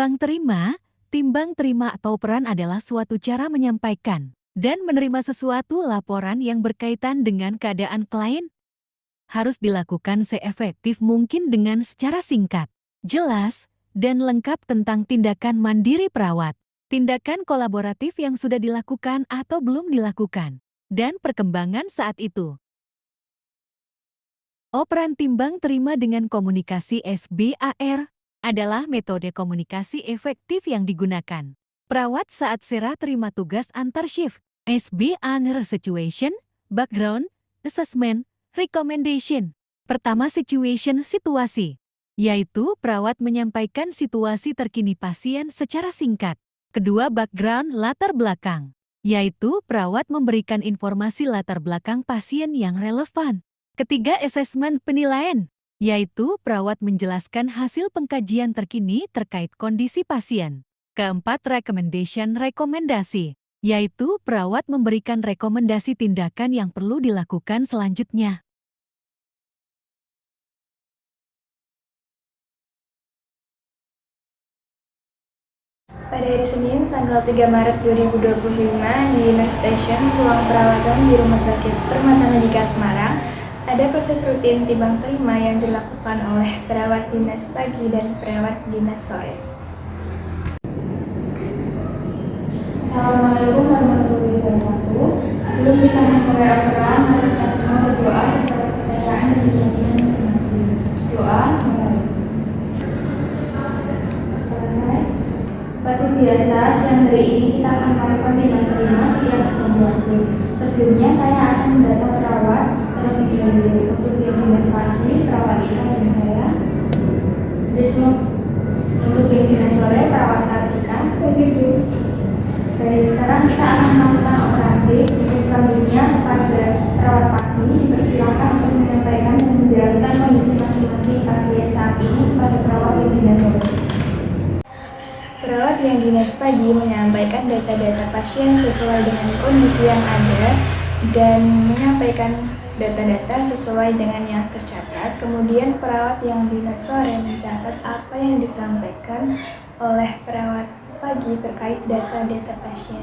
Timbang terima atau peran adalah suatu cara menyampaikan dan menerima sesuatu laporan yang berkaitan dengan keadaan klien. Harus dilakukan seefektif mungkin dengan secara singkat, jelas, dan lengkap tentang tindakan mandiri perawat, tindakan kolaboratif yang sudah dilakukan atau belum dilakukan, dan perkembangan saat itu. Operan timbang terima dengan komunikasi SBAR adalah metode komunikasi efektif yang digunakan perawat saat serah terima tugas antar shift. SBAR Situation, Background, Assessment, Recommendation. Pertama, situasi, yaitu perawat menyampaikan situasi terkini pasien secara singkat. Kedua, background, latar belakang, yaitu perawat memberikan informasi latar belakang pasien yang relevan. Ketiga, assessment, penilaian, yaitu perawat menjelaskan hasil pengkajian terkini terkait kondisi pasien. Keempat, recommendation, rekomendasi, yaitu perawat memberikan rekomendasi tindakan yang perlu dilakukan selanjutnya. Pada hari Senin, tanggal 3 Maret 2025, di Nurse Station, ruang perawatan di Rumah Sakit Permata Medika Semarang, ada proses rutin timbang terima yang dilakukan oleh perawat dinas pagi dan perawat dinas sore. Assalamualaikum warahmatullahi wabarakatuh. Sebelum kita memulai operan, mari kita semua berdoa sesuai kepercayaan dan keyakinan masing-masing. Doa mulai. Selesai. Seperti biasa, siang hari ini kita akan melakukan timbang terima setiap interaksi. Sebelumnya saya akan mendata perawat terlebih dahulu. Untuk yang dinas pagi, perawat Ika dan saya. Untuk yang dinas sore, perawat Kartika. Baik, sekarang kita akan melakukan operasi. Untuk selanjutnya kepada perawat pagi dipersilakan untuk menyampaikan dan menjelaskan kondisi masing-masing pasien saat ini kepada perawat yang dinas sore. Perawat yang dinas pagi menyampaikan data-data pasien sesuai dengan kondisi yang ada dan menyampaikan data-data sesuai dengan yang tercatat. Kemudian perawat yang dinas sore mencatat apa yang disampaikan oleh perawat pagi terkait data-data pasien.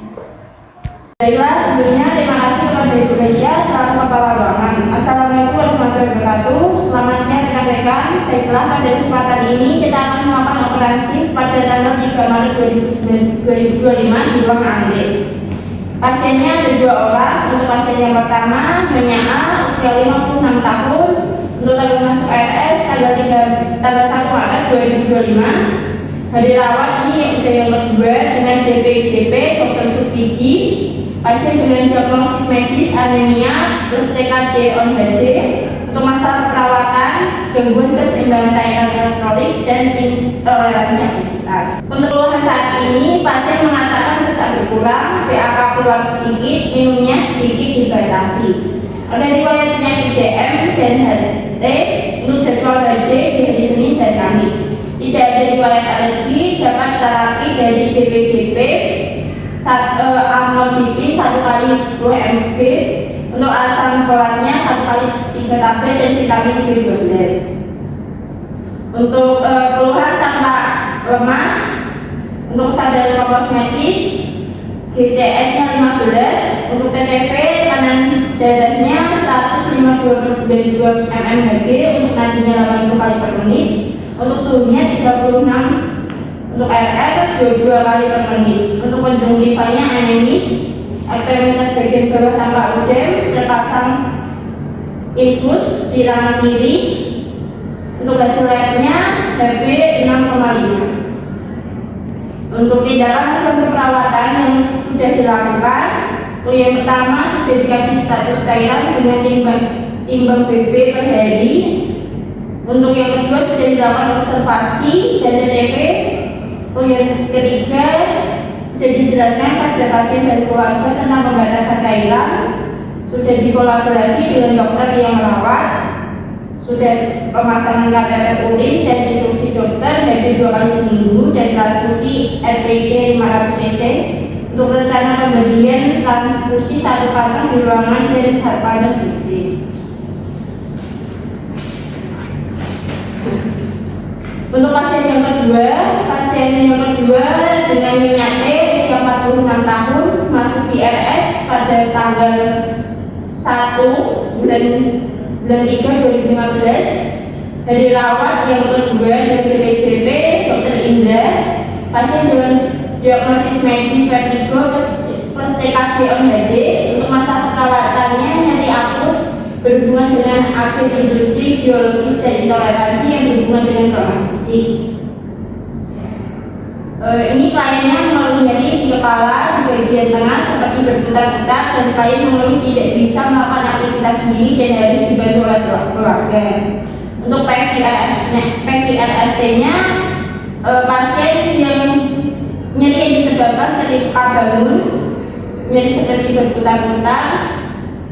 Baiklah, sebelumnya terima kasih kepada Ibu Nesya selaku Kepala Ruangan. Assalamualaikum warahmatullahi wabarakatuh. Selamat siang rekan-rekan. Baiklah, pada kesempatan ini kita akan melakukan operasi pada tanggal 3 Maret 2025 di ruang Anggrek. Pasiennya ada 2 orang. Untuk pasien yang pertama, Nyonya A, usia 56 tahun. Untuk tanggal masuk RS tanggal 1 Maret 2025. Hari rawat ini udah yang kedua dengan DPJP Dr. Supiji. Pasien dengan diagnosis medis anemia plus TKD on HD. Untuk masalah perawatan, gangguan keseimbangan cairan elektrolit dan intoleransi aktivitas. Untuk keluhan saat ini, pasien mengatakan sesak berkurang, PAK keluar sedikit, minumnya sedikit dibatasi. Ada riwayat penyakit DM dan HT. Untuk jadwal HD di hari Senin dan Kamis. Tidak ada riwayat alergi, dapat terapi dari BPJP amlodipin 1 kali 10 mg. Untuk asam folatnya 1 kali 3 tablet dan vitamin B12. Untuk keluhan tanpa lemah, untuk kesadaran kosmetis GCS-nya 15, untuk TTV tekanan darahnya 152/92 mmHg, untuk nadinya 80 kali per menit. Untuk suhunya 36, untuk RR 22 kali per menit. Untuk konjungtivanya anemis, ekstremitas bagian bawah tanpa udem, terpasang infus di lengan kiri. Untuk hasil labnya HB 6,5. Untuk tindakan hasil perawatan yang sudah dilakukan, yang pertama sudah dikasih status cairan dengan timbang BB per hari. Untuk yang kedua sudah dilakukan observasi dan TTV. Untuk yang ketiga sudah dijelaskan pada pasien dan keluarga tentang pembatasan cairan. Sudah dikolaborasi dengan dokter yang merawat. Sudah pemasangan kateter urin dan instruksi dokter hadir 2 kali seminggu dan transfusi RPG 500 cc. Untuk rencana pemberian transfusi 1 kantong di ruangan dan 1 kantong di UD. Untuk pasien yang kedua, pasien pasien yang kedua dengan Nyonya T, usia 46 tahun, masuk di RS pada tanggal 1 bulan 3 2015. Dari rawat yang kedua dari BPJP, Dr. Indah, pasien dengan diagnosis medis vertigo plus TKB ONHD. Untuk masa perawatannya nyeri akut berhubungan dengan akut industri, biologis, dan intoleransi yang berhubungan dengan trauma fisik. Ini kliennya mengeluh nyeri di kepala, di bagian tengah seperti berputar-putar, dan klien mengeluh tidak bisa melakukan aktivitas sendiri dan harus dibantu oleh keluarga. Untuk PVRST-nya, pasien yang nyeri yang disebabkan ketika bangun, nyeri seperti berputar-putar.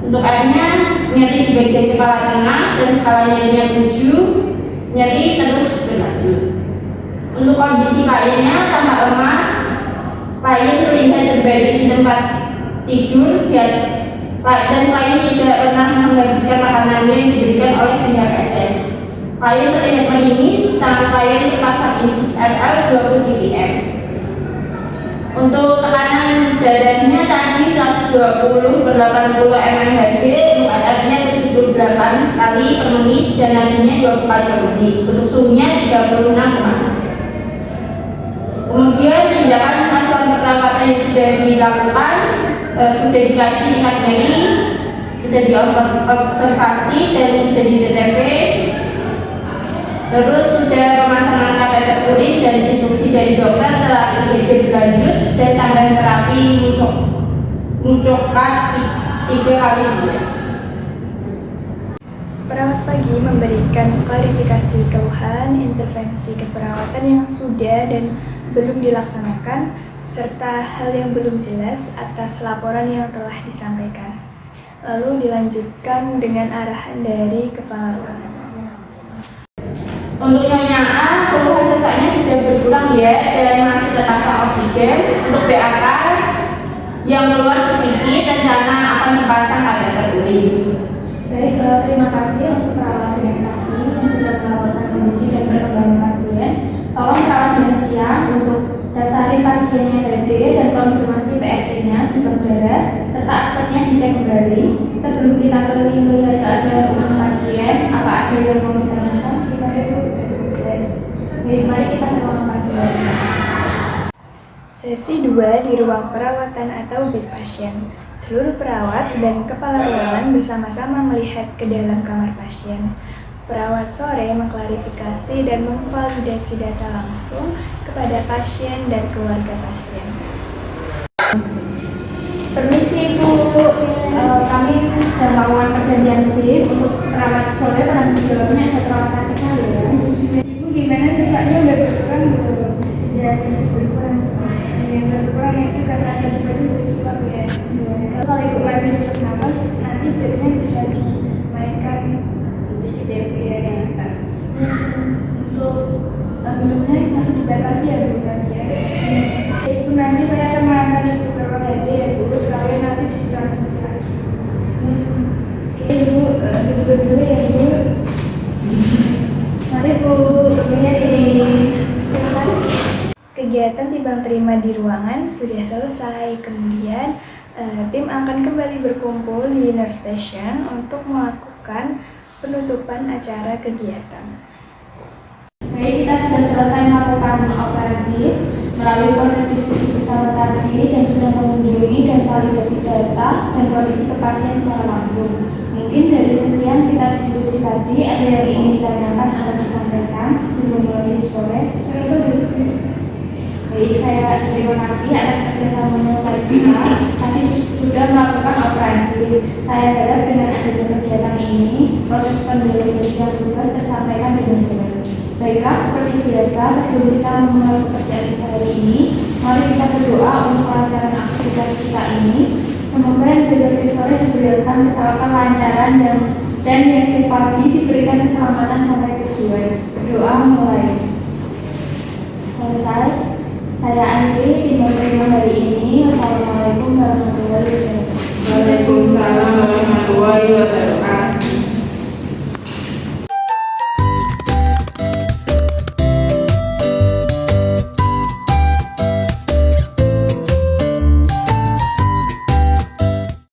Untuk R-nya, nyeri di bagian kepala tengah dan skala nyerinya 7, nyeri terus berlanjut. Untuk kondisi kliennya tampak lemas, klien terlihat berbaring di tempat tidur dan klien tidak pernah menghabiskan makanannya yang diberikan oleh pihak RS. Klien terlihat meningis, tangan klien terpasang infus RL 20 ppm. Untuk tekanan darahnya tadi 120/80 mmHg, untuk RR-nya 78 kali per menit dan nadinya 20 kali per menit. Untuk suhunya 36,6. Kemudian tindakan asuhan perawatan yang sudah dilakukan, sudah dikasih tingkat nyeri, sudah diobservasi dan sudah di TTP, terus sudah pemasangan kateter urin dan instruksi dari dokter, terapi HB berlanjut dan tambahan terapi mucokat 3 kali bulan. Perawat pagi memberikan klarifikasi keluhan, intervensi keperawatan yang sudah dan belum dilaksanakan, serta hal yang belum jelas atas laporan yang telah disampaikan. Lalu dilanjutkan dengan arahan dari kepala ruangan. Untuk Nyonya A, keluhan sesaknya sudah berkurang ya dan masih terpasang oksigen. Untuk BAK yang keluar sedikit, rencana akan dipasang kateter urin. Baik, terima kasih untuk perawat dinas pagi yang sudah melaporkan kondisi dan perkembangan pasien. Tolong perawat dinas siang untuk daftarin pasiennya HD dan konfirmasi PRT-nya, timbang darah, serta aspeknya dicek kembali. Sebelum kita keliling melihat keadaan umum pasien, apa ada yang mau ditanyakan? Baik, mari kita ke ruang pasien. Sesi 2 di ruang perawatan atau bed pasien. Seluruh perawat dan kepala ruangan bersama-sama melihat ke dalam kamar pasien. Perawat sore mengklarifikasi dan memvalidasi data langsung kepada pasien dan keluarga pasien. Permisi Bu, kami sedang melakukan pergantian shift. Untuk perawat sore penanggung jawabnya ada perawat Kartika ya. Ibu gimana sesaknya udah berkurang belum? Sudah sedikit berkurang mas. Yang berkurang itu karena tadi pagi udah pulang ya. Kalau ibu masih sesak nafas, nanti bednya bisa dinaikkan sedikit ya Bu ya yang atas. Untuk minumnya masih dibatasi ya Bu tadi ya. Ibu nanti saya akan mengantar ibu ke ruang HD ya Bu, sekalian nanti ditransfusi lagi. Oke Ibu, sebetulnya dulu ya Ibu. Mari Bu, ini sini. Terima kasih. Kegiatan timbang terima di ruangan sudah selesai. Kemudian tim akan kembali berkumpul di nurse station untuk melakukan penutupan acara kegiatan. Baik, kita sudah selesai melakukan operasi melalui proses diskusi bersama tadi dan sudah mengunjungi dan validasi data dan kondisi ke pasien secara langsung. Mungkin dari sekian kita diskusi tadi ada yang ingin ditanyakan atau disampaikan sebelum mulai sesi sore. Baik, saya terima kasih atas kerjasamanya kita. Tadi sudah melakukan operasi. Saya harap dengan adanya kegiatan ini, proses pendelegasian tugas tersampaikan dengan jelas. Baiklah, seperti biasa, sebelum kita memulai pekerjaan kita hari ini, mari kita berdoa untuk kelancaran aktivitas kita ini. Semoga yang jaga sore diberikan kelancaran dan yang pagi diberikan keselamatan sampai tujuan. Doa mulai. Selesai. Saya akhiri timbang terima hari ini. Wassalamualaikum warahmatullahi wabarakatuh. Waalaikumsalam.